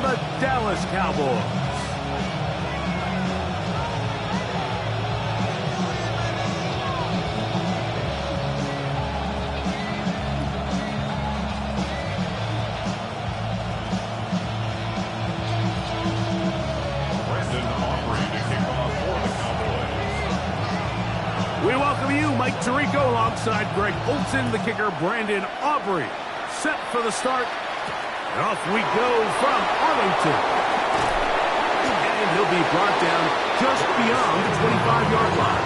the Dallas Cowboys. We welcome you, Mike Tirico, alongside Greg Olson, the kicker, Brandon Aubrey. Set for the start. And off we go from Arlington. And he'll be brought down just beyond the 25-yard line.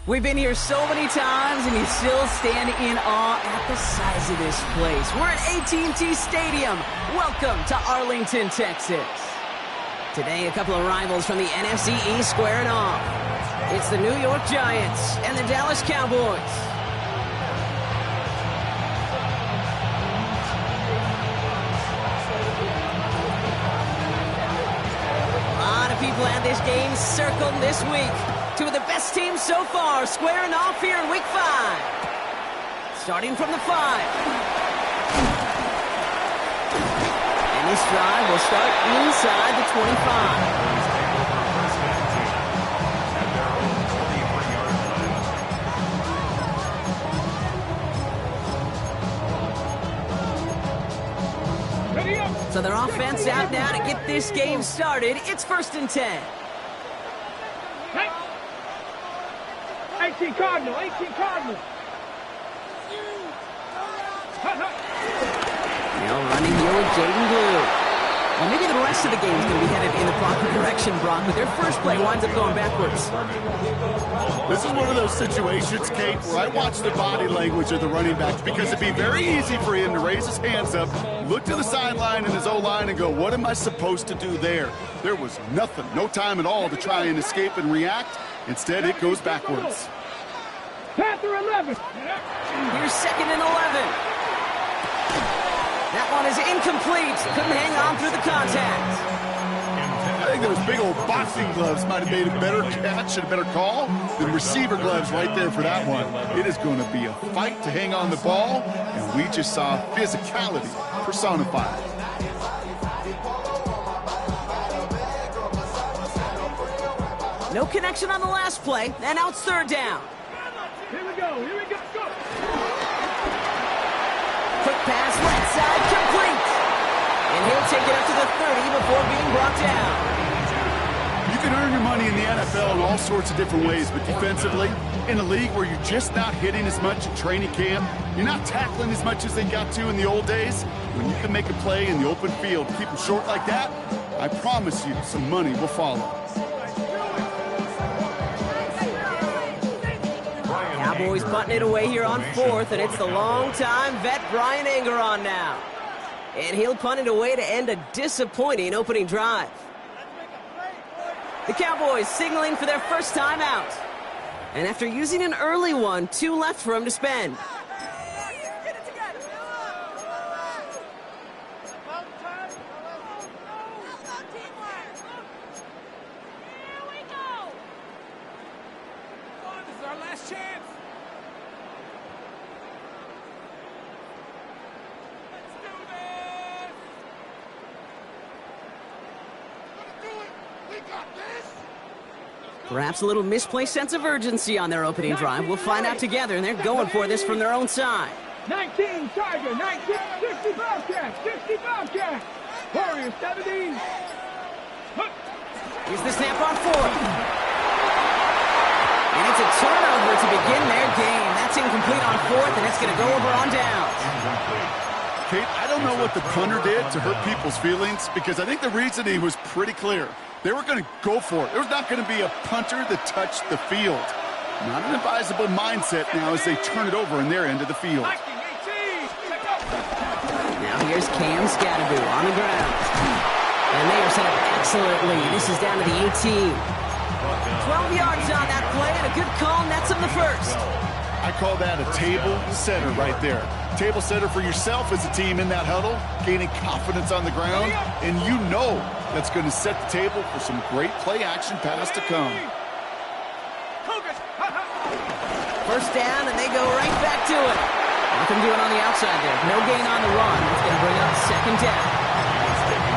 We've been here so many times, and you still stand in awe at the size of this place. We're at AT&T Stadium. Welcome to Arlington, Texas. Today, a couple of rivals from the NFC East squaring off. It's the New York Giants and the Dallas Cowboys. A lot of people had this game circled this week. Two of the best teams so far squaring off here in Week 5. Starting from the 5. And this drive will start inside the 25. So their offense out now to get this game started. It's 1st and 10. 18 Cardinal, 18 Cardinal. Now running here with Jaden Blue. Well, maybe the rest of the game is going to be headed in the proper direction, Brock, but their first play winds up going backwards. This is one of those situations, Kate, where I watch the body language of the running backs because it'd be very easy for him to raise his hands up, look to the sideline and his O-line and go, what am I supposed to do there? There was nothing, no time at all to try and escape and react. Instead, it goes backwards. Panther 11. Here's 2nd and 11. That one is incomplete. Couldn't hang on through the contact. I think those big old boxing gloves might have made a better catch and a better call than receiver gloves right there for that one. It is going to be a fight to hang on the ball, and we just saw physicality personified. No connection on the last play, and now it's 3rd down. Here we go, go. Quick pass, right side, complete. And he'll take it up to the 30 before being brought down. You can earn your money in the NFL in all sorts of different ways, but defensively, in a league where you're just not hitting as much in training camp, you're not tackling as much as they got to in the old days, when you can make a play in the open field, keep them short like that, I promise you some money will follow. Cowboys butting it away here on 4th, and it's the long-time vet Brian Anger on now. And he'll punt it away to end a disappointing opening drive. The Cowboys signaling for their first time out. And after using an early one, 2 left for him to spend. Perhaps a little misplaced sense of urgency on their opening drive. We'll find out together, and they're going for this from their own side. 19 Tiger, 19, 60 Bobcat, 60 Bobcat. Warriors 70. Here's the snap on fourth. And it's a turnover to begin their game. That's incomplete on fourth, and it's going to go over on downs. Kate, I don't know what the punter did to hurt people's feelings, because I think the reasoning was pretty clear. They were going to go for it. There was not going to be a punter that touched the field. Not an advisable mindset now as they turn it over in their end of the field. Now here's Cam Scadaboo on the ground. And they are set up excellently. This is down to the 18. 12 yards on that play, and a good call nets them the first. I call that a table setter right there. Table setter for yourself as a team in that huddle, gaining confidence on the ground, and you know that's going to set the table for some great play action pass to come. First down, and they go right back to it. Nothing doing on the outside there. No gain on the run. It's going to bring up second down.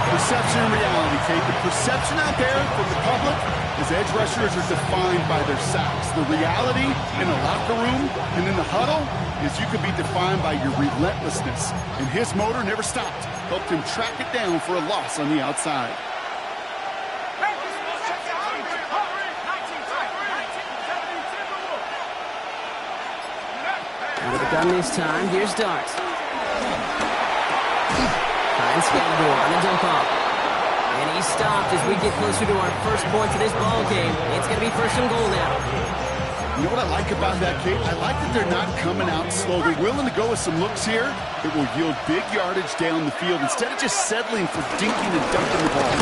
Perception and reality, Kate. The perception out there from the public is edge rushers are defined by their sacks. The reality in the locker room and in the huddle is you could be defined by your relentlessness. And his motor never stopped. Helped him track it down for a loss on the outside. Out of the gun this time, here's Dart. Finds Scadaboo on the dump off. And he's stopped as we get closer to our first points of this ball game. It's going to be first and goal now. You know what I like about that, Kate? I like that they're not coming out slow. They're willing to go with some looks here that will yield big yardage down the field instead of just settling for dinking and dunking the ball.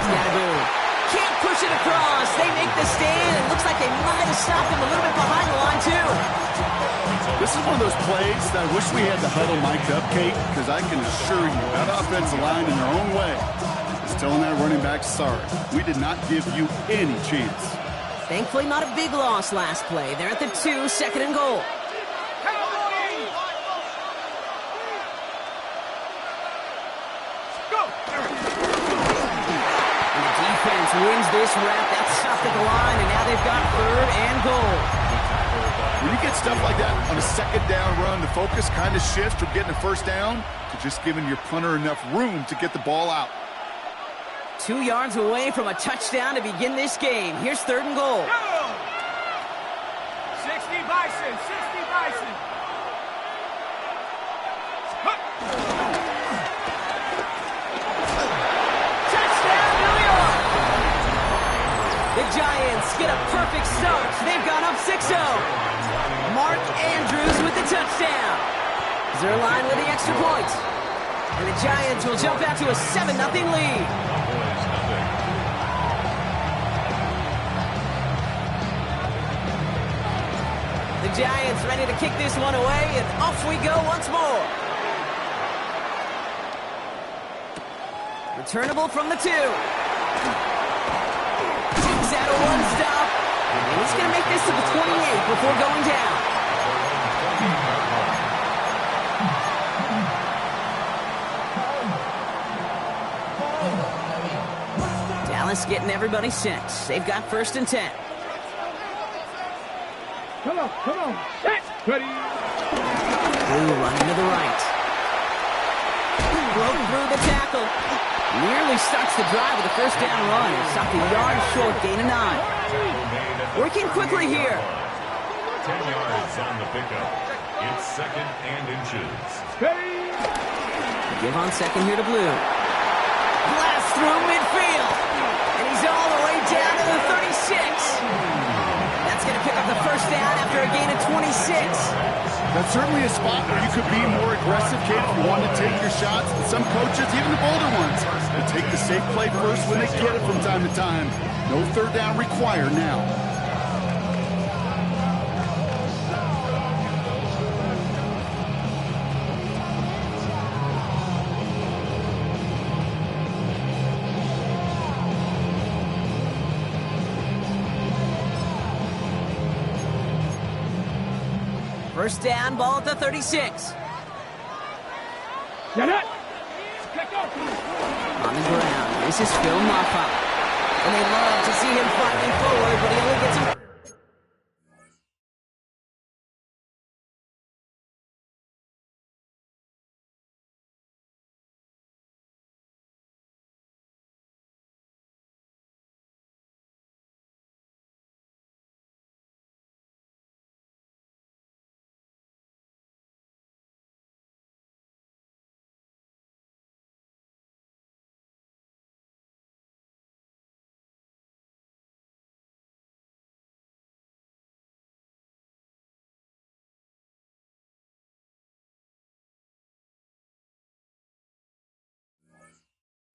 Scadaboo can't push it across. They make the stand. It looks like they might have stopped him a little bit behind the line, too. This is one of those plays that I wish we had the huddle mic'd up, Kate, because I can assure you that offensive line in their own way is telling that running back, sorry, we did not give you any chance. Thankfully, not a big loss last play. They're at the 2, second and goal. And the defense wins this rep. That's stopped at the line, and now they've got third and goal. When you get stuff like that on a second down run, the focus kind of shifts from getting a first down to just giving your punter enough room to get the ball out. 2 yards away from a touchdown to begin this game. Here's third and goal. 60 Bison, 60 Bison. Touchdown, New York! The Giants get a perfect start. They've gone up 6-0. Mark Andrews with the touchdown. Zerline with the extra point. And the Giants will jump out to a 7-0 lead. The Giants ready to kick this one away, and off we go once more. Returnable from the 2. Takes out a one-stop. And he's going to make this to the 28 before going down. Dallas getting everybody set. They've got first and 10. Come on, set, ready. Blue running to the right. Broke through the tackle. Nearly starts the drive with a first down run. Stopped a yard short, gain of 9. Working quickly here. 10 yards on the pickup. It's second and inches. Give on second here to Blue. Blast through midfield. And he's all the way down to the 36. That's going to pick up the first down after a gain of 26. That's certainly a spot where you could be more aggressive, Kate, if you want to take your shots. And some coaches, even the bolder ones, will take the safe play first when they get it from time to time. No third down required now. First down, ball at the 36. Get it. On the ground, this is Phil Moffa. And they love to see him fighting forward, but he only gets him.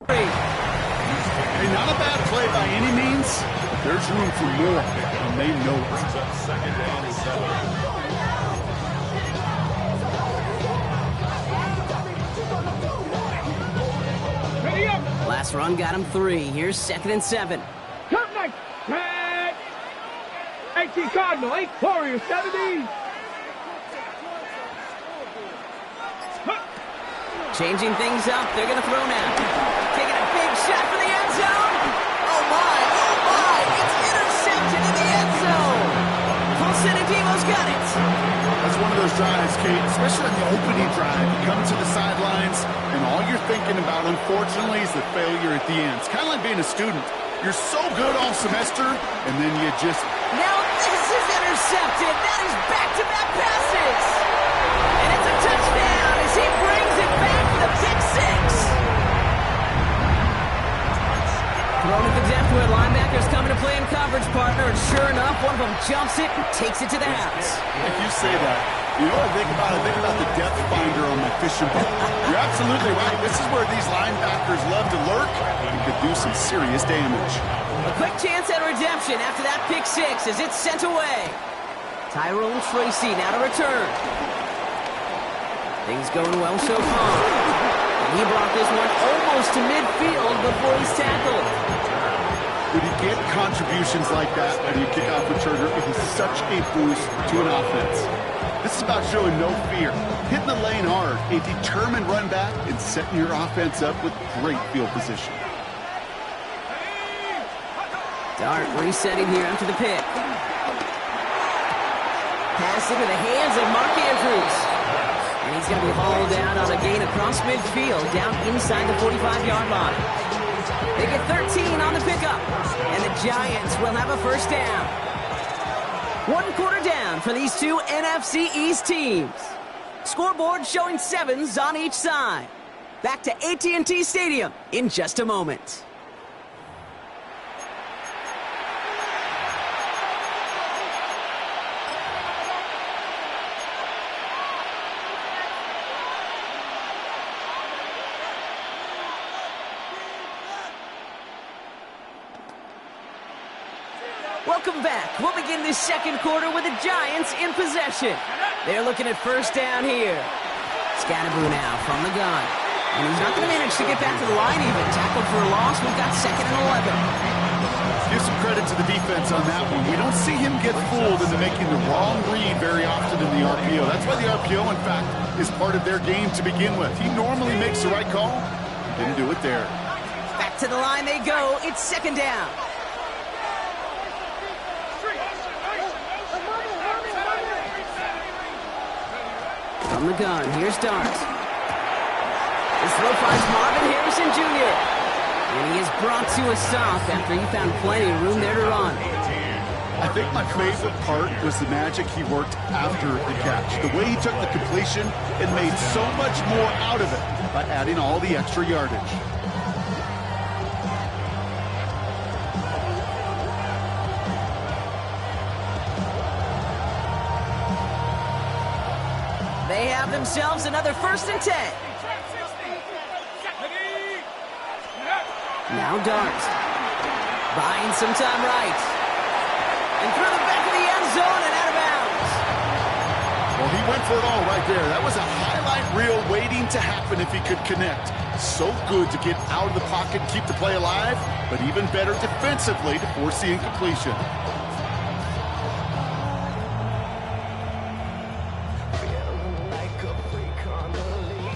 Hey, not a bad play by any means, but there's room for more, and they know it. Brings up second and 7. Ready up. Last run got him 3. Here's 2nd and 7. Come next. 10. 18 Cardinal, 8 Warriors, 70. Changing things up. They're going to throw now. Taking a big shot for the end zone. Oh, my. Oh, my. It's intercepted in the end zone. Devo's got it. That's one of those drives, Kate, especially on the opening drive. You come to the sidelines, and all you're thinking about, unfortunately, is the failure at the end. It's kind of like being a student. You're so good all semester, and then you just... Now this is intercepted. That is back-to-back passes. And it's a touchdown as he brings it back for the pick six. Thrown at the depth where linebackers coming to play in coverage, partner, and sure enough, one of them jumps it and takes it to the house. If you say that, you know what I think about? I think about the depth finder on my fishing boat. You're absolutely right. This is where these linebackers love to lurk and could do some serious damage. A quick chance at redemption after that pick six as it's sent away. Tyrone Tracy now to return. Things going well so far. And he brought this one almost to midfield before he's tackled. When you get contributions like that when you kick off returner, it is such a boost to an offense. This is about showing no fear, hitting the lane hard, a determined run back, and setting your offense up with great field position. Dart resetting here after the pick. Pass into the hands of Mark Andrews. And he's going to be hauled down on a gain across midfield, down inside the 45-yard line. They get 13 on the pickup, and the Giants will have a first down. 1 quarter down for these two NFC East teams. Scoreboard showing 7s on each side. Back to AT&T Stadium in just a moment. Welcome back. We'll begin this second quarter with the Giants in possession. They're looking at first down here. Scatterboo now from the gun. And he's not going to manage to get back to the line even. Tackled for a loss. We've got 2nd and 11. Give some credit to the defense on that one. We don't see him get fooled into making the wrong read very often in the RPO. That's why the RPO, in fact, is part of their game to begin with. He normally makes the right call. Didn't do it there. Back to the line they go. It's 2nd down. From the gun, here's Dart. This throw finds Marvin Harrison Jr. And he is brought to a stop after he found plenty of room there to run. I think my favorite part was the magic he worked after the catch. The way he took the completion and made so much more out of it by adding all the extra yardage. They have themselves another 1st and 10. Now Dart. Buying some time right. And through the back of the end zone and out of bounds. Well, he went for it all right there. That was a highlight reel waiting to happen if he could connect. So good to get out of the pocket and keep the play alive, but even better defensively to force the incompletion.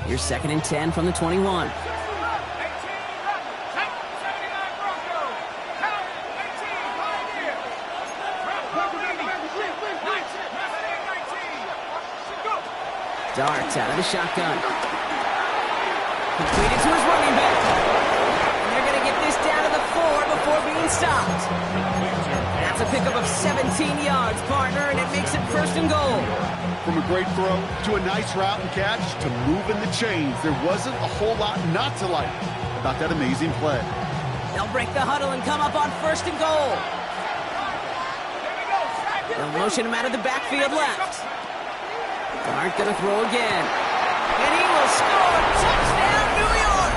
Here's 2nd and 10 from the 21. Darts out of the shotgun. Completed to his running back. And they're going to get this down to the 4 before being stopped. That's a pickup of 17 yards, partner, and it makes it 1st and goal. From a great throw to a nice route and catch to moving the chains, there wasn't a whole lot not to like about that amazing play. They'll break the huddle and come up on 1st and goal. They'll motion him out of the backfield left. Dart gonna throw again. And he will score. Touchdown, New York!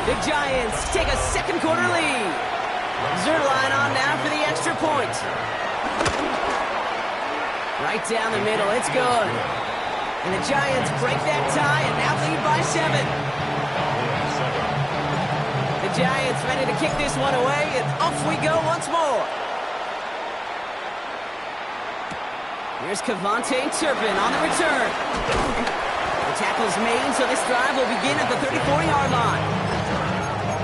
The Giants take a 2nd quarter lead. Zerline on now for the extra point. Right down the middle, it's good. And the Giants break that tie and now lead by 7. The Giants ready to kick this one away, and off we go once more. Here's Kevontae Turpin on the return. The tackle's made, so this drive will begin at the 34-yard line.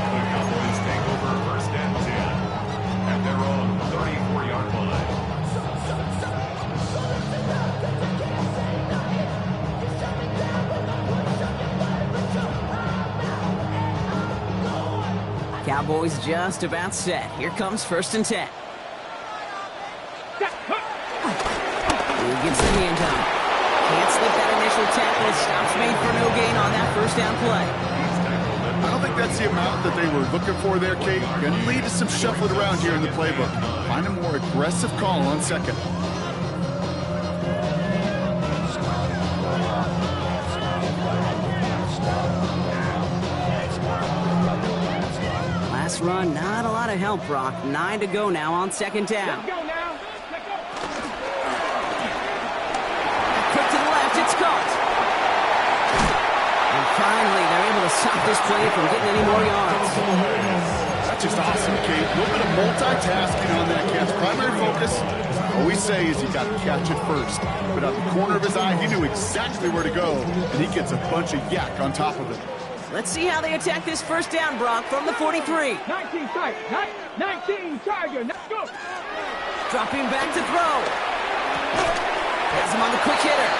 The Cowboys take over 1st and 10 at their own 34-yard line. Cowboys just about set. Here comes 1st and 10. He gets the hand down. Can't slip that initial tackle. Stops made for no gain on that 1st down play. I don't think that's the amount that they were looking for there, Kate. Going to lead to some shuffling around here in the playbook. Find a more aggressive call on 2nd. Last run, not a lot of help, Brock. 9 to go now on 2nd down. Let's go now. Let's go. Quick to the left, it's caught. And finally, they're able to stop this play from getting any more yards. That's just awesome, Kate. A little bit of multitasking on that catch. Primary focus, all we say is you got to catch it first. But out the corner of his eye, he knew exactly where to go, and he gets a bunch of yak on top of it. Let's see how they attack this 1st down, Brock, from the 43. 19 tight. 19 Tiger. Let's go. Dropping back to throw. Has him on the quick hitter.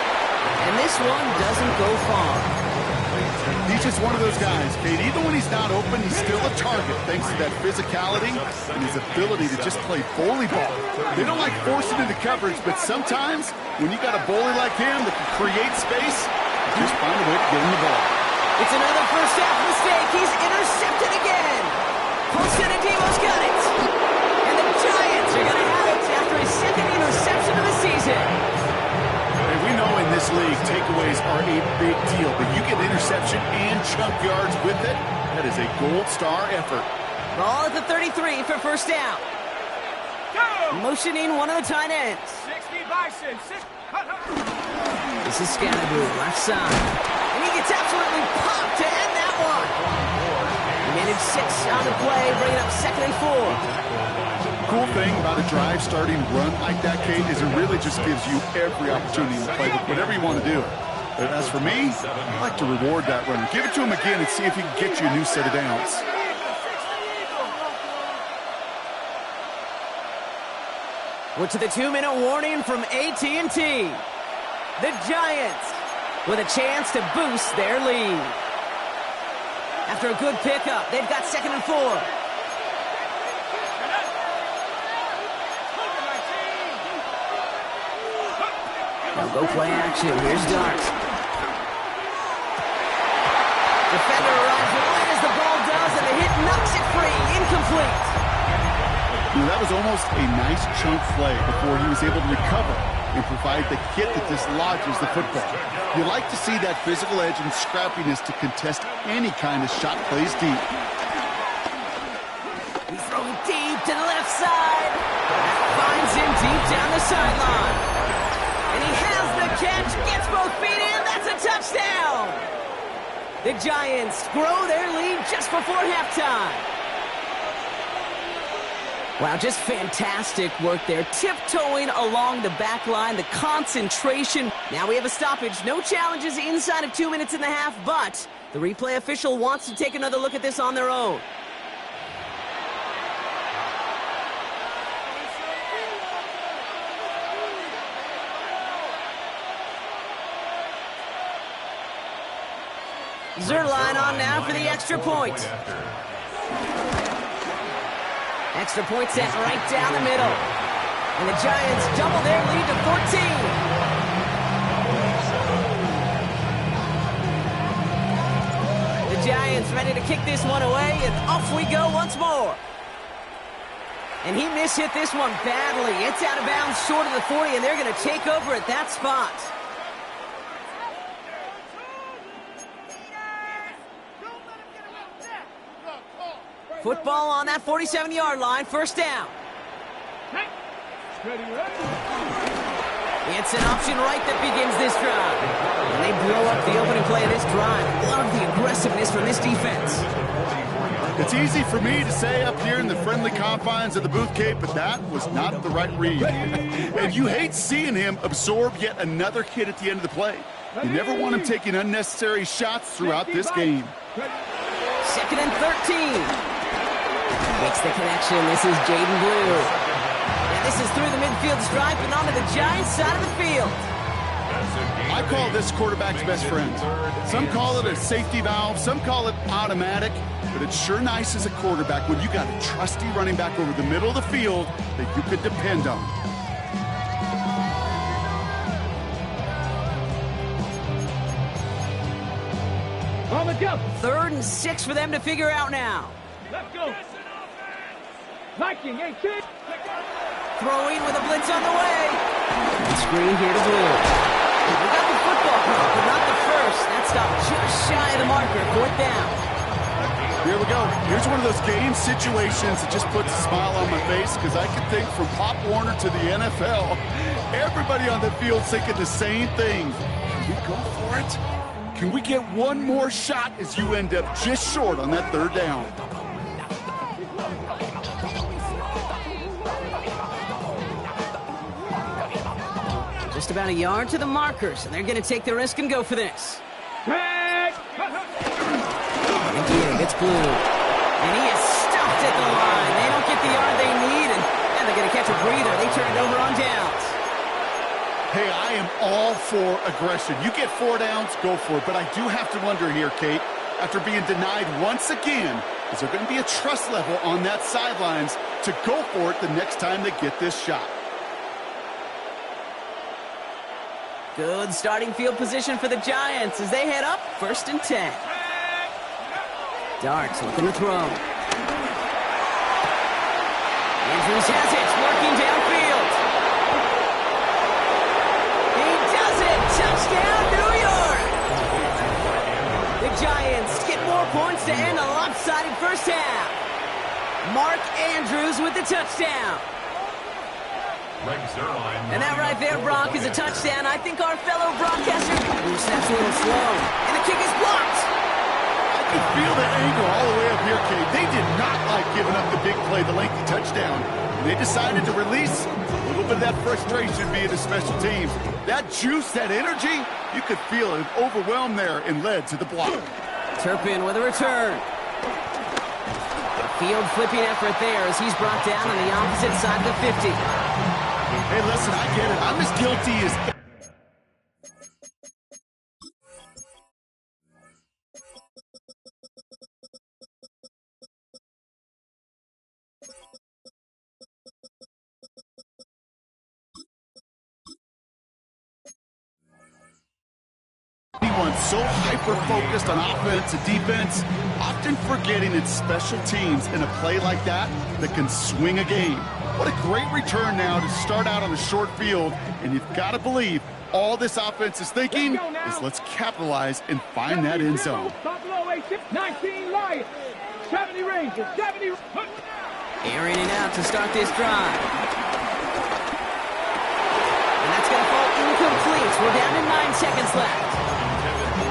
And this one doesn't go far. He's just one of those guys, Kate. Even when he's not open, he's still a target thanks to that physicality and his ability to just play bully ball. They don't like forcing into coverage, but sometimes when you got a bully like him that can create space, you just find a way to get him the ball. It's another 1st half mistake. He's intercepted again. Posted-Adimo's got it. And the Giants are going to have it after his 2nd interception of the season. Hey, we know in this league, takeaways are a big deal, but you get interception and chunk yards with it, that is a gold star effort. Ball at the 33 for 1st down. Go. Motioning one of the tight ends. 60 Bison. This is Scannaboo, left side. And he gets absolutely popped to end that one. He managed 6 on the play, bringing up 2nd and 4. Cool thing about a drive starting run like that, Kate, is it really just gives you every opportunity to play with whatever you want to do. But as for me, I like to reward that runner. Give it to him again and see if he can get you a new set of downs. We're to the 2-minute warning from AT&T. The Giants with a chance to boost their lead. After a good pickup, they've got 2nd and 4. Now go play action. Here's Dart. Defender arrives right as the ball does, and the hit knocks it free. Incomplete. That was almost a nice chunk play before he was able to recover and provide the hit that dislodges the football. You like to see that physical edge and scrappiness to contest any kind of shot plays deep. He's thrown deep to the left side. That finds him deep down the sideline. And he has the catch, gets both feet in. That's a touchdown. The Giants grow their lead just before halftime. Wow, just fantastic work there. Tiptoeing along the back line, the concentration. Now we have a stoppage. No challenges inside of 2 minutes and a half, but the replay official wants to take another look at this on their own. Zerline on now for the extra point. Extra point set right down the middle. And the Giants double their lead to 14. The Giants ready to kick this one away, and off we go once more. And he mishit this one badly. It's out of bounds short of the 40, and they're going to take over at that spot. Football on that 47-yard line, first down. It's an option right that begins this drive. And they blow up the opening play of this drive. Love the aggressiveness from this defense. It's easy for me to say up here in the friendly confines of the booth, Kate, but that was not the right read. And you hate seeing him absorb yet another hit at the end of the play. You never want him taking unnecessary shots throughout this game. 2nd and 13. Makes the connection. This is Jaden Blue. And this is through the midfield stripe and onto the Giants side of the field. I call this quarterback's best friend. Some call it a safety valve, some call it automatic, but it's sure nice as a quarterback when you got a trusty running back over the middle of the field that you could depend on. On the jump. 3rd and 6 for them to figure out now. Let's go. Viking 18. Throwing with a blitz on the way. And screen here to Blue. We got the football call, but not the first. That stopped just shy of the marker. 4th down. Here we go. Here's one of those game situations that just puts a smile on my face because I can think from Pop Warner to the NFL. Everybody on the field thinking the same thing. Can we go for it? Can we get one more shot as you end up just short on that 3rd down? Just about a yard to the markers, and they're going to take the risk and go for this. And it's Blue. And he is stuffed at the line. They don't get the yard they need, and they're going to catch a breather. They turn it over on downs. Hey, I am all for aggression. You get 4 downs, go for it. But I do have to wonder here, Kate, after being denied once again, is there going to be a trust level on that sidelines to go for it the next time they get this shot? Good starting field position for the Giants as they head up 1st and 10. Darts looking to throw. Andrews has it, working downfield. He does it! Touchdown, New York! The Giants get more points to end a lopsided first half. Mark Andrews with the touchdown. And that right there, Brock, is a touchdown. I think our fellow broadcaster... Ooh, snaps a little slow. And the kick is blocked. I can feel the anger all the way up here, Kate. They did not like giving up the big play, the lengthy touchdown. And they decided to release a little bit of that frustration via the special teams. That juice, that energy, you could feel it overwhelmed there and led to the block. Turpin with a return. Field flipping effort there as he's brought down on the opposite side of the 50. Hey, listen, I get it. I'm as guilty as... Everyone's so hyper-focused on offense and defense, often forgetting it's special teams in a play like that that can swing a game. What a great return now to start out on a short field, and you've got to believe all this offense is thinking is let's capitalize and find that end zone. 19 Lions, 70 Rangers, 70... Airing it out to start this drive. And that's going to fall incomplete. We're down to 9 seconds left.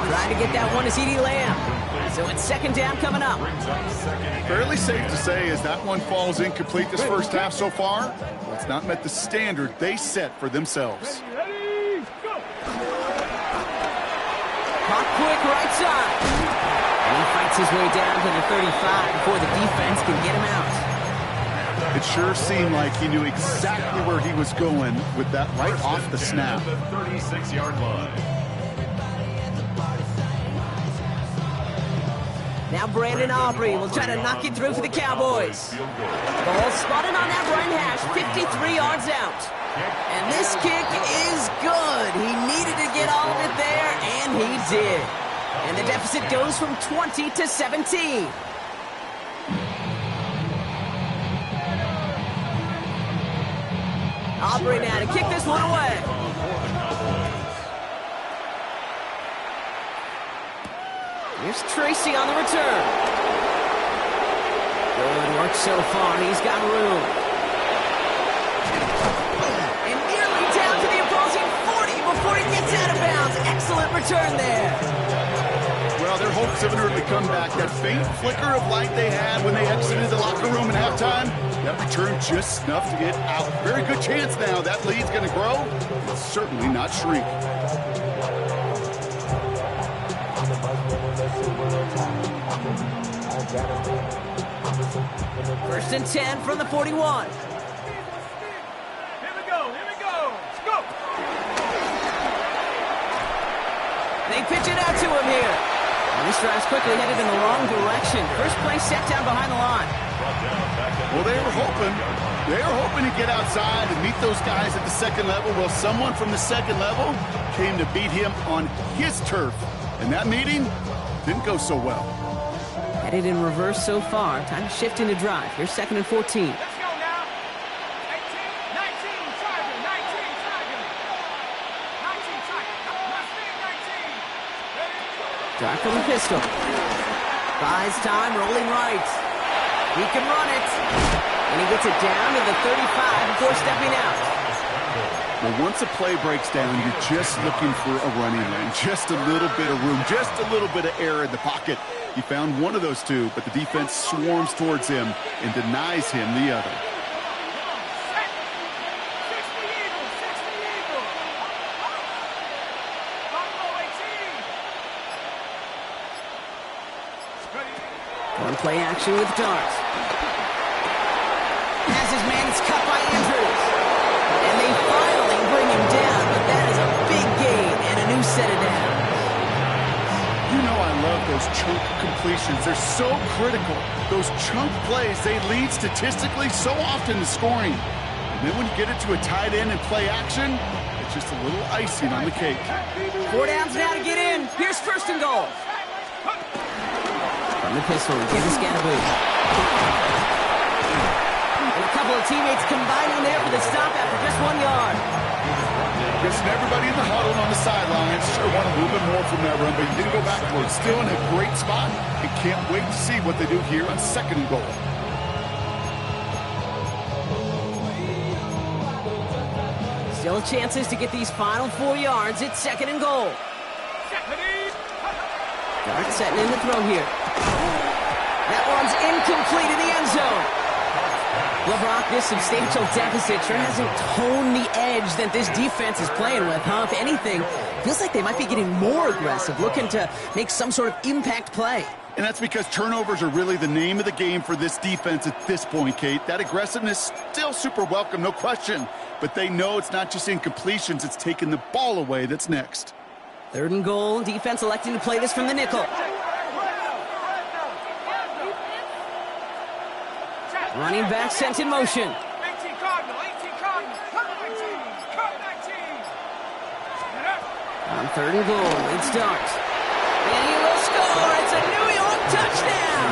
Trying to get that one to CeeDee Lamb. So it's 2nd down coming up. Fairly safe to say as that one falls incomplete this first half so far, it's not met the standard they set for themselves. Caught quick right side. And he fights his way down to the 35 before the defense can get him out. It sure seemed like he knew exactly where he was going with that right off the snap. 36-yard line. Now Brandon Aubrey will try to knock it through for the Cowboys. Ball spotted on that right hash, 53 yards out. And this kick is good. He needed to get all of it there, and he did. And the deficit goes from 20 to 17. Aubrey now to kick this one away. Here's Tracy on the return. Good work so far. He's got room. And nearly down to the opposing 40 before he gets out of bounds. Excellent return there. Well, their hopes of an early comeback, that faint flicker of light they had when they exited the locker room at halftime, that return just snuffed to get out. Very good chance now. That lead's going to grow. It's certainly not shrink. First and 10 from the 41. Here we go. Let's go. They pitch it out to him here. And this drive's quickly headed in the wrong direction. First play set down behind the line. Well, they were hoping to get outside and meet those guys at the second level. Well, someone from the second level came to beat him on his turf. And that meeting didn't go so well. Headed in reverse so far. Time to shift into drive. Here's second and 14. Let's go now. 18, 19, Tiger, 19, Tiger. 19, Tiger. Must be 19. Dark from the pistol. Buys time, rolling right. He can run it. And he gets it down to the 35 before stepping out. Well, once a play breaks down, you're just looking for a running lane. Just a little bit of room, just a little bit of air in the pocket. He found one of those two, but the defense swarms towards him and denies him the other. 60 Eagles. Buffalo 18. One play action with Dart. Has his man, it's cut by Andrews. And they finally bring him down, but that is a big gain and a new set of downs. You know I love those chunk completions. They're so critical. Those chunk plays, they lead statistically so often to scoring. And then when you get it to a tight end and play action, it's just a little icing on the cake. 4 downs now to get in. Here's first and goal. From the pistol, Davis Ganaboo. And a couple of teammates combining there for the stop after just 1 yard. Guessing everybody in the huddle on the sidelines sure want a little bit more from that run, but you didn't go backwards. Still in a great spot and can't wait to see what they do here on second and goal. Still chances to get these final 4 yards. It's second and goal. Dart setting in the throw here. That one's incomplete in the end zone. LeBron, this substantial deficit sure hasn't toned the edge that this defense is playing with, huh? If anything, feels like they might be getting more aggressive, looking to make some sort of impact play. And that's because turnovers are really the name of the game for this defense at this point, Kate. That aggressiveness still super welcome, no question. But they know it's not just incompletions, it's taking the ball away that's next. Third and goal, defense electing to play this from the nickel. Running back sent in motion. 18 Cardinal, 18 Cardinal, 19, 19. On third and goal, it's Dart. And he will score. It's a New York touchdown.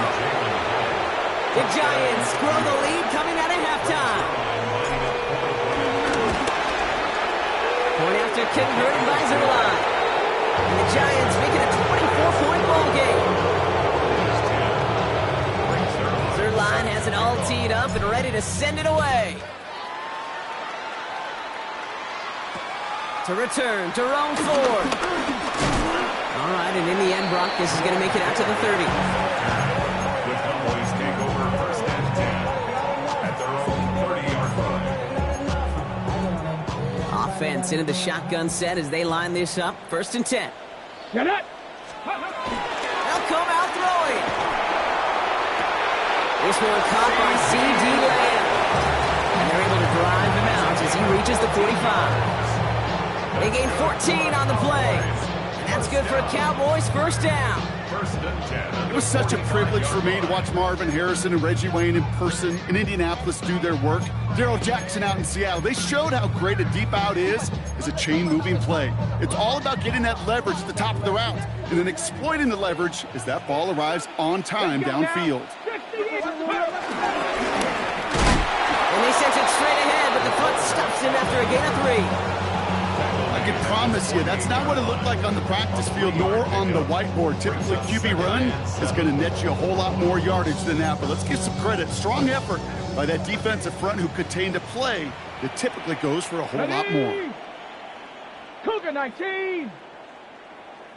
The Giants grow the lead coming out of halftime. Point after kick hurting by Zerline. And the Giants make it a 24-point ball game. Zerline has it all teed up and ready to send it away. To return, Jerome Ford. All right, and in the end, Brock, this is going to make it out to the 30. The Cowboys take over first and 10 at their own 30-yard line. Offense into the shotgun set as they line this up. First and 10. Get it. They'll come out throwing. This one caught by C.D. Lamb. And they're able to drive him out as he reaches the 45. They gain 14 on the play. And that's good for a Cowboys first down. first and 10. It was such a privilege for me to watch Marvin Harrison and Reggie Wayne in person in Indianapolis do their work. Darrell Jackson out in Seattle. They showed how great a deep out is as a chain-moving play. It's all about getting that leverage at the top of the route and then exploiting the leverage as that ball arrives on time downfield. And they sent it straight ahead, but the front stops him after a gain of 3. I can promise you, that's not what it looked like on the practice field nor on the whiteboard. Typically, QB run is going to net you a whole lot more yardage than that. But let's give some credit. Strong effort by that defensive front who contained a play that typically goes for a whole lot more. Cougar 19.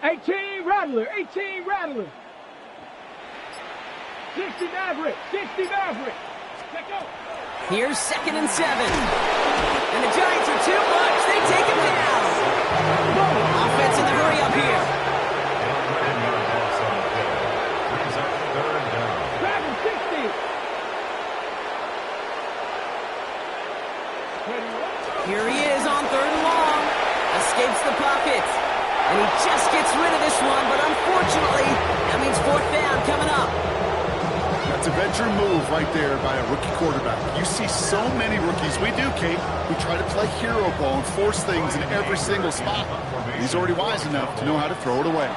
18 Rattler. 18 Rattler. 60 Maverick. 60 Maverick. Let's go. Here's 2nd and 7. And the Giants are too much. They take him down. Offense in the hurry up here. Driving 60. Here he is on 3rd and long. Escapes the pocket. And he just gets rid of this one, but unfortunately, that means 4th down coming up. That's a veteran move right there by a rookie quarterback. You see so many rookies, we do, Kate, who try to play hero ball and force things in every single spot. He's already wise enough to know how to throw it away.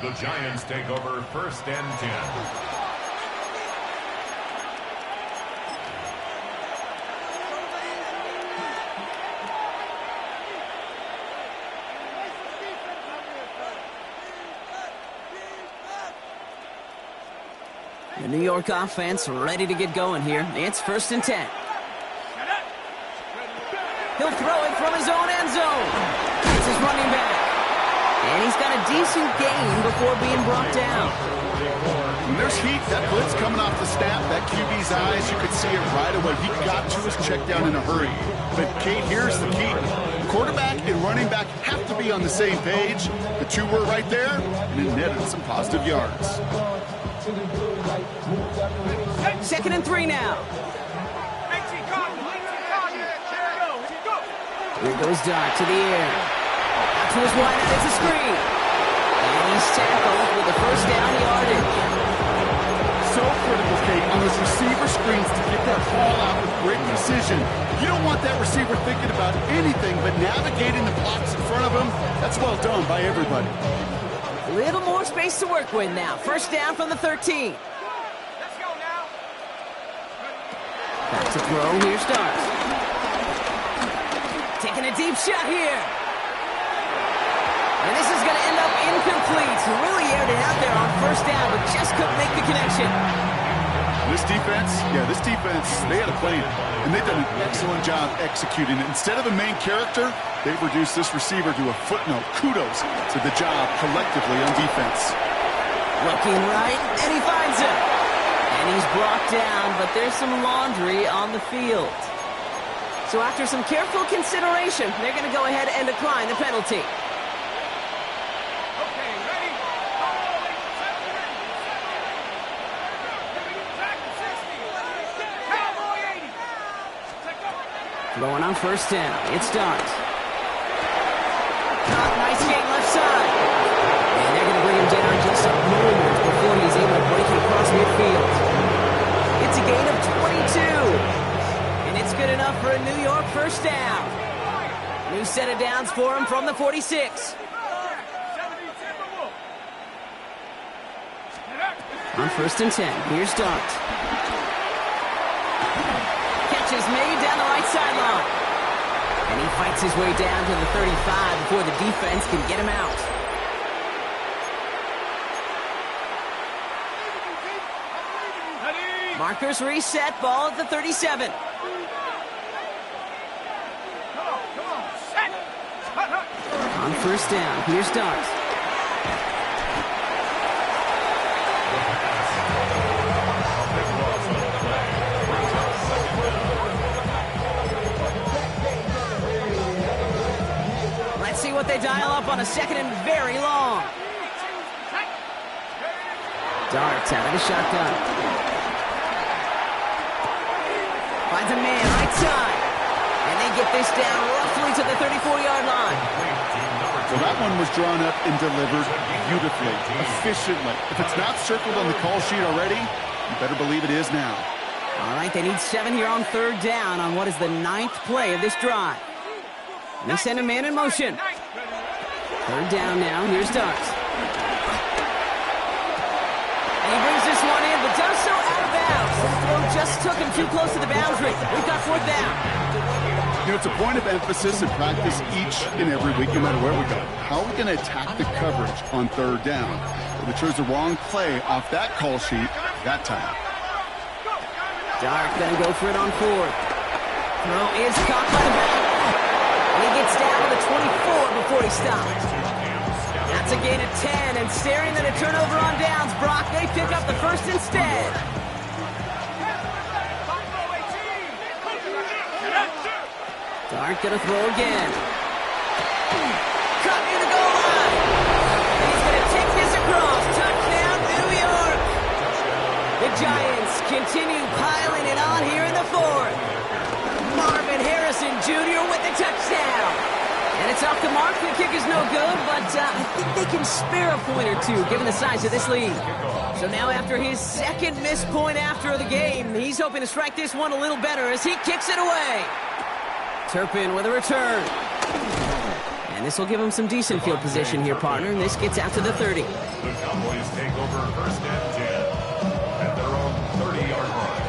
The Giants take over 1st and 10. The New York offense ready to get going here. It's 1st and 10. He'll throw it from his own end zone. It's his running back. And he's got a decent gain before being brought down. When there's heat, that blitz coming off the snap, that QB's eyes, you could see it right away. He got to his check down in a hurry. But, Kate, here's the key. Quarterback and running back have to be on the same page. The two were right there, and it netted some positive yards. 2nd and 3 now. Here goes Dart to the air. Out to his wide out, it's a screen. And he's tackled with the 1st down yardage. So critical, Kate, on those receiver screens to get that ball out with great precision. You don't want that receiver thinking about anything but navigating the blocks in front of him. That's well done by everybody. A little more space to work with now. 1st down from the 13. Let's go now. Back to throw. Here starts. Taking a deep shot here. And this is going to end up incomplete. He really aired it out there on 1st down, but just couldn't make the connection. This defense, they had a plan, and they've done an excellent job executing it. Instead of a main character, they've reduced this receiver to a footnote. Kudos to the job collectively on defense. Looking right, and he finds him. And he's brought down, but there's some laundry on the field. So after some careful consideration, they're going to go ahead and decline the penalty. Okay, ready? Cowboy 80. Let's go. Going on 1st down. It's Dart. Nice gain left side. And they're going to bring him down just a moment before he's able to break it across midfield. It's a gain of 22. And it's good enough for a New York 1st down. New set of downs for him from the 46. On 1st and 10, here's Dart. Catch is made down the right sideline. And he fights his way down to the 35 before the defense can get him out. Markers reset, ball at the 37. On 1st down, here's Dart. Let's see what they dial up on a 2nd and very long. Dart out of the shotgun. Finds a man right side. And they get this down roughly to the 34-yard line. Well, that one was drawn up and delivered beautifully, efficiently. If it's not circled on the call sheet already, you better believe it is now. All right, they need 7 here on 3rd down on what is the 9th play of this drive. And they send a man in motion. 3rd down now. Here's Darts. And he brings this one in, but does so out of bounds. That throw just took him too close to the boundary. We've got 4th down. You know, it's a point of emphasis in practice each and every week, no matter where we go. How are we going to attack the coverage on 3rd down? Well, they chose the wrong play off that call sheet that time. Dart going to go for it on 4th. Throw is caught by the back. And he gets down to the 24 before he stops. That's a gain of 10, and staring at a turnover on downs, Brock, they pick up the first instead. Dart gonna throw again. Cut near the goal line. And he's gonna take this across. Touchdown, New York. The Giants continue piling it on here in the 4th. Marvin Harrison Jr. with the touchdown. And it's off the mark. The kick is no good, but I think they can spare a point or two given the size of this lead. So now after his 2nd missed point after the game, he's hoping to strike this one a little better as he kicks it away. Turpin with a return. And this will give him some decent field position here, partner. And this gets out to the 30. The Cowboys take over 1st and 10 at their own 30-yard line.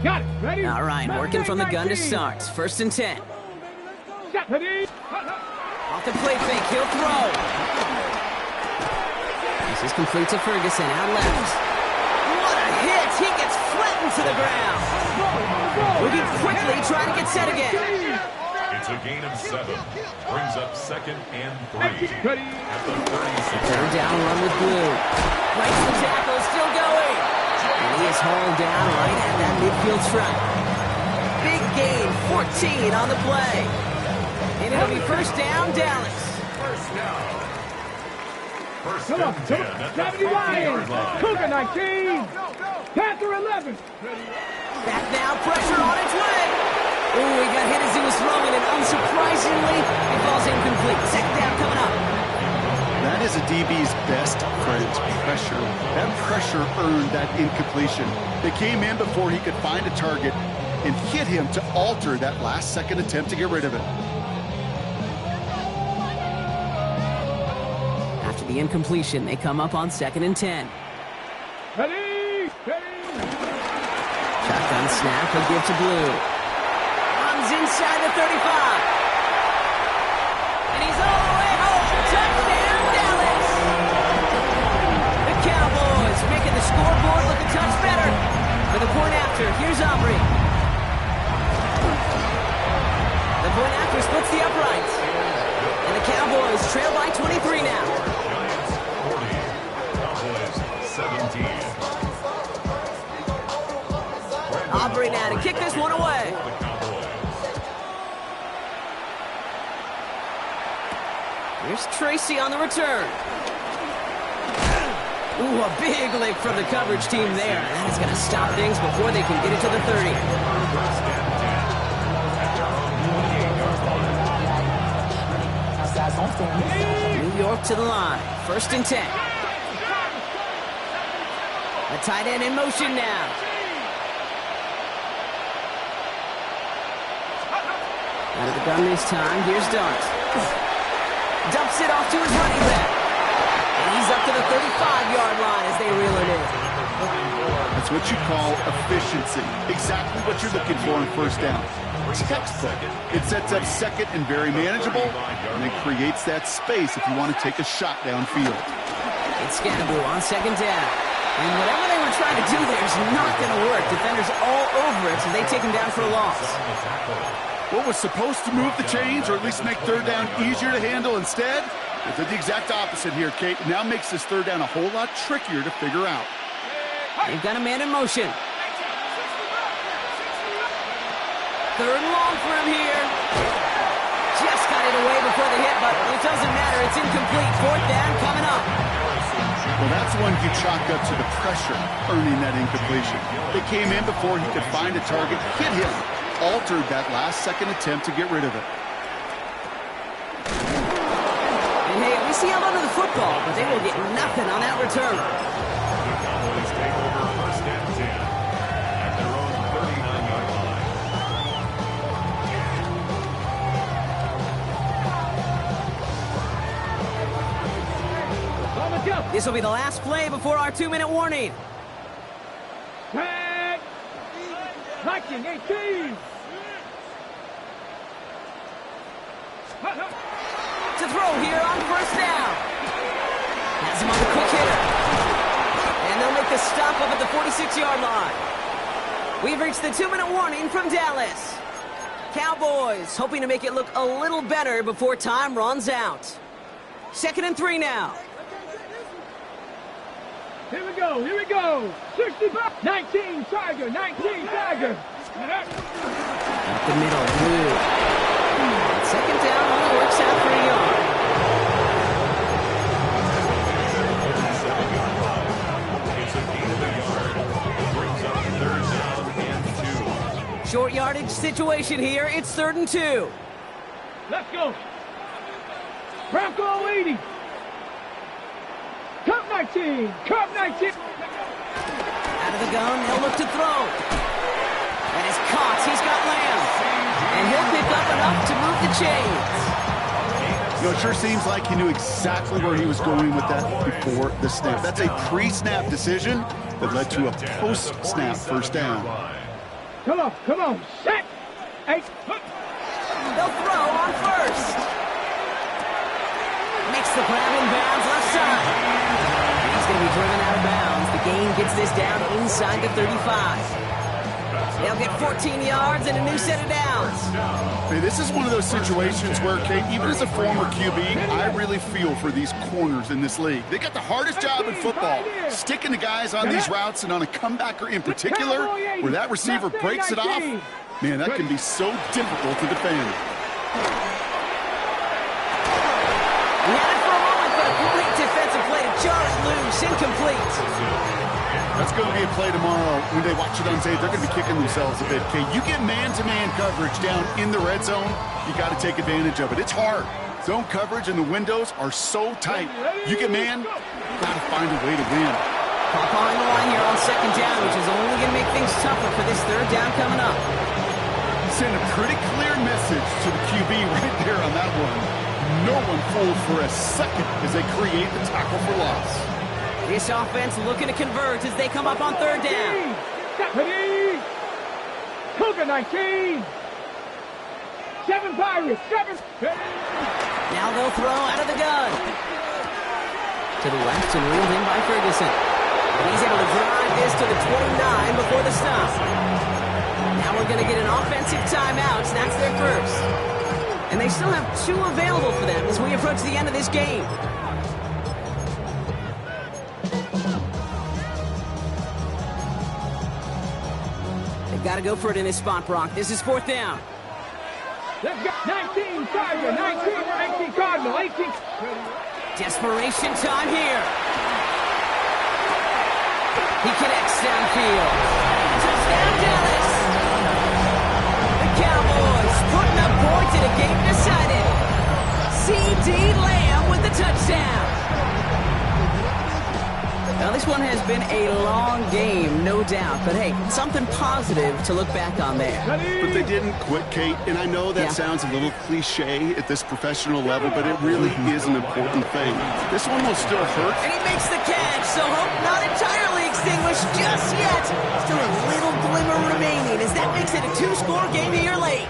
Got it. Ready? All right, working from the gun to start. 1st and 10. Ready? Off the play fake, he'll throw. This is complete to Ferguson, out left. What a hit! He gets flattened to the ground. Moving quickly, trying to get set again. It's a gain of 7. Brings up 2nd and 3. Ready? At the 36. 3rd down, run with Blue. Breaks the tackle, still going. And he is hauled down right at that midfield stripe. Big gain, 14 on the play. And it'll be 1st down, Dallas. First down. First Come on, and come 10 on. at the 70 Lions. 50-yard line. Cougar 19. Panther 11. Back now, pressure on its way. Ooh, he got hit as he was throwing, and unsurprisingly, it falls incomplete. 2nd down coming up. That is a DB's best friend, pressure. That pressure earned that incompletion. They came in before he could find a target and hit him to alter that last-second attempt to get rid of it. After the incompletion, they come up on 2nd and 10. Ready? Shotgun snap, he'll give to Blue. Runs inside the 35. And he's all the way home. Touchdown, Dallas! The Cowboys making the scoreboard look a touch better. For the point after, here's Aubrey. The point after splits the uprights. And the Cowboys trail by 23 now. Giants 40. Cowboys 17. Aubrey now to kick this one away. The Cowboys. Here's Tracy on the return. Ooh, a big lick from the coverage team there. That is going to stop things before they can get it to the 30. First and 10 at their own 28-yard line. New York to the line. 1st and 10. A tight end in motion now. Out of the gun this time. Here's Dart. Dumps it off to his running back. And he's up to the 35-yard line as they reel it in. That's what you call efficiency. Exactly what you're looking for on 1st down. Textbook. It sets up 2nd and very manageable, and it creates that space if you want to take a shot downfield. It's Scannaboo on 2nd down. And whatever they were trying to do there is not going to work. Defenders all over it, so they take him down for a loss. What was supposed to move the chains, or at least make 3rd down easier to handle instead, they did the exact opposite here, Kate. Now makes this 3rd down a whole lot trickier to figure out. They've got a man in motion. Third and long for him here. Just got it away before the hit, but it doesn't matter. It's incomplete. Fourth down coming up. Well, that's one you chalk up to the pressure earning that incompletion. They came in before he could find a target, hit him, altered that last-second attempt to get rid of it. And hey, we see him under the football, but they will get nothing on that return. The Cowboys take over first and 10 at their own 39-yard line. This will be the last play before our 2-minute warning. Tag. 19-18. To throw here on first down. Has him on the quick hitter. And they'll make the stop up at the 46-yard line. We've reached the 2-minute warning from Dallas. Cowboys hoping to make it look a little better before time runs out. 2nd and 3 now. Here we go, here we go. 65, 19, Tiger, 19, Tiger. Up the middle, blue. 2nd down only works out for a yard. It's a gain of a yard. Brings up 3rd down and 2. Short yardage situation here. It's 3rd and 2. Let's go. Bronco 80. Cup 19, Cup 19. Out of the gun, he'll look to throw. And it's caught. He's got Lamb. And he'll pick up enough to move the chains. You know, it sure seems like he knew exactly where he was going with that before the snap. That's a pre-snap decision that led to a post-snap first down. Come on, set. 8. They'll throw on first. Makes the grab in bounds left side. He's going to be driven out of bounds. The gain gets this down inside the 35. They'll get 14 yards and a new set of downs. Hey, this is one of those situations where, Kate, even as a former QB, I really feel for these corners in this league. They got the hardest job in football, sticking the guys on these routes and on a comebacker in particular, where that receiver breaks it off. Man, that can be so difficult to defend. He had it for a moment, but a complete defensive play to jar it loose, incomplete. That's going to be a play tomorrow. When they watch it on tape, they're going to be kicking themselves a bit. Okay, you get man-to-man coverage down in the red zone, you got to take advantage of it. It's hard. Zone coverage and the windows are so tight. You get man, got to find a way to win. Clock on the line here on 2nd down, which is only going to make things tougher for this 3rd down coming up. Send a pretty clear message to the QB right there on that one. No one fooled for a second as they create the tackle for loss. This offense looking to convert as they come up on 3rd down. Deputy! Cougar 19. 7 Pirates, 7. Now they'll throw out of the gun. To the left and reeled in by Ferguson. And he's able to drive this to the 29 before the stop. Now we're going to get an offensive timeout. That's their first. And they still have 2 available for them as we approach the end of this game. They've got to go for it in this spot, Brock. This is 4th down. Let's go. 19 Tiger, 19 Cardinal, 18. Desperation time here. He connects downfield. Touchdown, Dallas. The Cowboys putting up points in a game decided. C.D. Lamb with the touchdown. Now, this one has been a long game, no doubt. But, hey, something positive to look back on there. But they didn't quit, Kate. And I know that sounds a little cliche at this professional level, but it really is an important thing. This one will still hurt. And he makes the catch, so hope not entirely extinguished just yet. Still a little glimmer remaining as that makes it a 2-score game here late.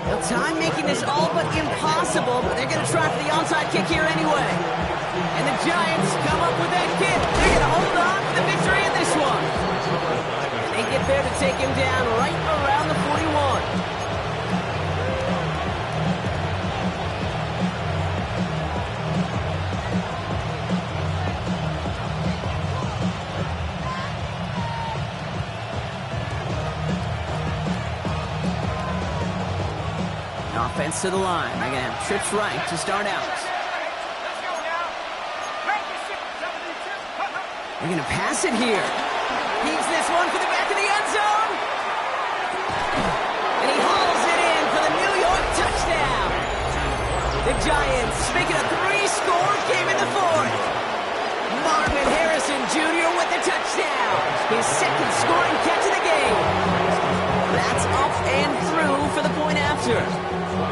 Well, time making this all but impossible, but they're going to try for the onside kick here anyway. And the Giants come up with that kick. They're going to hold on for the victory in this one. And they get there to take him down right around the 41. defense to the line. They're going to have trips right to start out. They're going to pass it here. Heaves this one for the back of the end zone. And he hauls it in for the New York touchdown. The Giants making a 3-score game in the fourth. Marvin Harrison Jr. with the touchdown. His second scoring catch of the game. That's up and through for the point after.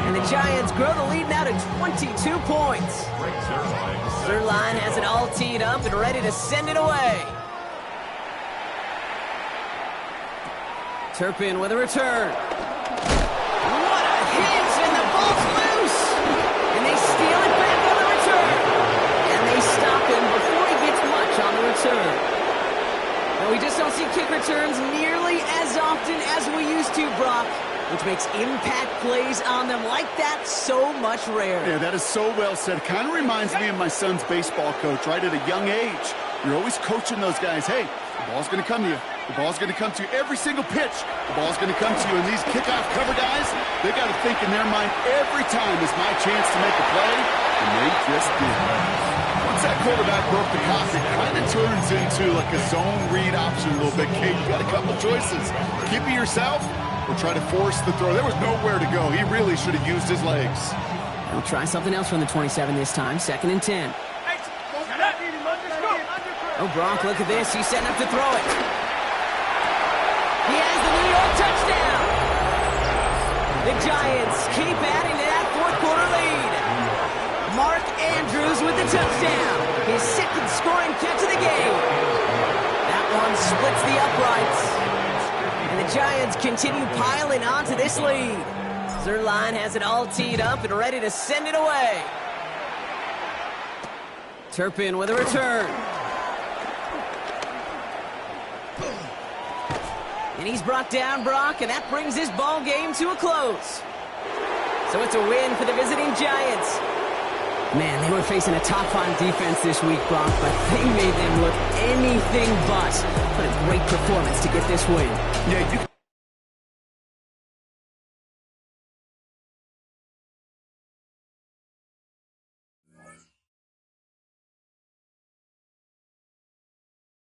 And the Giants grow the lead now to 22 points. Zerline has it all teed up and ready to send it away. Turpin with a return. What a hit, and the ball's loose. And they steal it back on the return. And they stop him before he gets much on the return. Now, we just don't see kick returns nearly as often as we used to, Brock, which makes impact plays on them like that so much rarer. Yeah, that is so well said. Kind of reminds me of my son's baseball coach, right? At a young age, you're always coaching those guys. Hey, the ball's going to come to you. The ball's going to come to you every single pitch. The ball's going to come to you. And these kickoff cover guys, they got to think in their mind every time is my chance to make a play. And they just did. Once that quarterback broke the cock, it kind of turns into like a zone read option a little bit. Kate, you got a couple choices. Keep it yourself or try to force the throw. There was nowhere to go. He really should have used his legs. They'll try something else from the 27 this time. 2nd and 10. Oh, Brock, look at this. He's setting up to throw it. He has the New York touchdown. The Giants keep adding to that fourth-quarter lead. Mark Andrews with the touchdown. His second scoring catch of the game. That one splits the uprights. And the Giants continue piling onto this lead. Zerline has it all teed up and ready to send it away. Turpin with a return. And he's brought down, Brock, and that brings his ball game to a close. So it's a win for the visiting Giants. Man, they were facing a top-5 defense this week, Brock, but they made them look anything but. What a great performance to get this win. Yeah, you